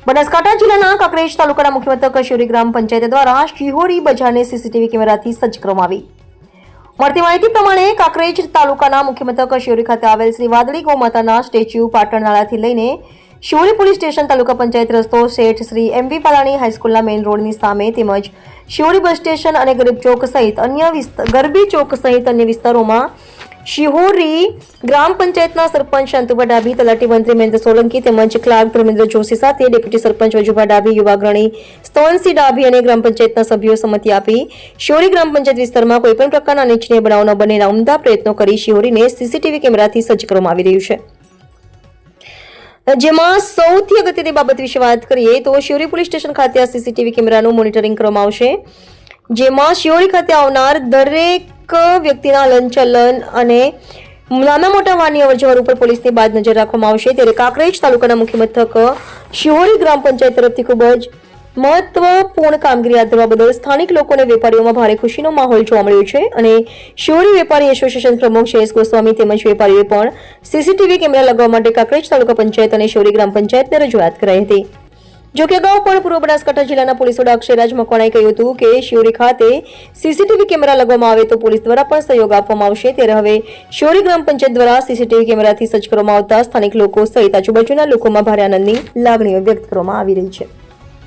બનાસકાંઠા જિલ્લાના કાંકરેજ તાલુકાના મુખ્ય મથક શિહોરી ગ્રામ પંચાયત દ્વારા શિહોરી બજારને સીસીટીવી કેમેરાથી સજ્જ કરવામાં આવી. મળતી માહિતી પ્રમાણે કાંકરેજ તાલુકાના મુખ્ય મથક શિહોરી ખાતે આવેલ શ્રી વાદળી ગૌમાતાના સ્ટેચ્યુ પાટણ નાળાથી લઈને શિહોરી પોલીસ સ્ટેશન તાલુકા પંચાયત રસ્તો શેઠ શ્રી એમવી પાલાણી હાઈસ્કૂલના મેઇન રોડની સામે તેમજ શિહોરી બસ સ્ટેશન અને ગરબી ચોક સહિત અન્ય વિસ્તારોમાં શિહોરી ગ્રામ પંચાયતના સરપંચ શાંતુભા ડાભી, તલાટી મંત્રી મહેન્દ્ર સોલંકી તેમજ ક્લાર્ક ધર્મેન્દ્ર જોશી સાથે ડેપ્યુટી સરપંચ વજુભા ડાભી, યુવા અગ્રણી સ્તોનસિંહ ડાભી અને ગ્રામ પંચાયતના સભ્યો સંમતિ આપી શિહોરી ગ્રામ પંચાયત વિસ્તારમાં કોઈપણ પ્રકારના અનિચ્છનીય બનાવ ન બને ઉમદા પ્રયત્નો કરી શિહોરીને સીસીટીવી કેમેરાથી સજ્જ કરવામાં આવી રહ્યું છે. જેમાં સૌથી અગત્યની બાબત વિશે વાત કરીએ તો શિહોરી પોલીસ સ્ટેશન ખાતે આ સીસીટીવી કેમેરાનું મોનિટરિંગ કરવામાં આવશે, જેમાં શિહોરી ખાતે આવનાર દરેક વ્યક્તિના હલનચલન અને નાના મોટા વાહનની અવરજવર ઉપર પોલીસની બાદ નજર રાખવામાં આવશે. ત્યારે કાંકરેજ તાલુકાના મુખ્ય મથક શિહોરી ગ્રામ પંચાયત તરફથી ખૂબ જ મહત્વપૂર્ણ કામગીરી હાથ ધરવા બદલ સ્થાનિક લોકો અને વેપારીઓમાં ભારે ખુશીનો માહોલ જોવા મળ્યો છે અને શિહોરી વેપારી એસોસિએશન પ્રમુખ જયેશ ગોસ્વામી તેમજ વેપારીઓએ પણ સીસીટીવી કેમેરા લગાવવા માટે કાંકરેજ તાલુકા પંચાયત અને શિહોરી ગ્રામ પંચાયતને રજૂઆત કરાઈ હતી. જોકે અગાઉ પણ પૂર્વ બનાસકાંઠા જિલ્લાના પોલીસ વડા અક્ષયરાજ મકવાણાએ કહ્યું હતું કે શિહોરી ખાતે સીસીટીવી કેમેરા લગાવવામાં આવે તો પોલીસ દ્વારા પણ સહયોગ આપવામાં આવશે. ત્યારે હવે શિહોરી ગ્રામ પંચાયત દ્વારા સીસીટીવી કેમેરાથી સજ્જ કરવામાં આવતા સ્થાનિક લોકો સહિત આજુબાજુના લોકોમાં ભારે આનંદની લાગણીઓ વ્યક્ત કરવામાં આવી રહી છે.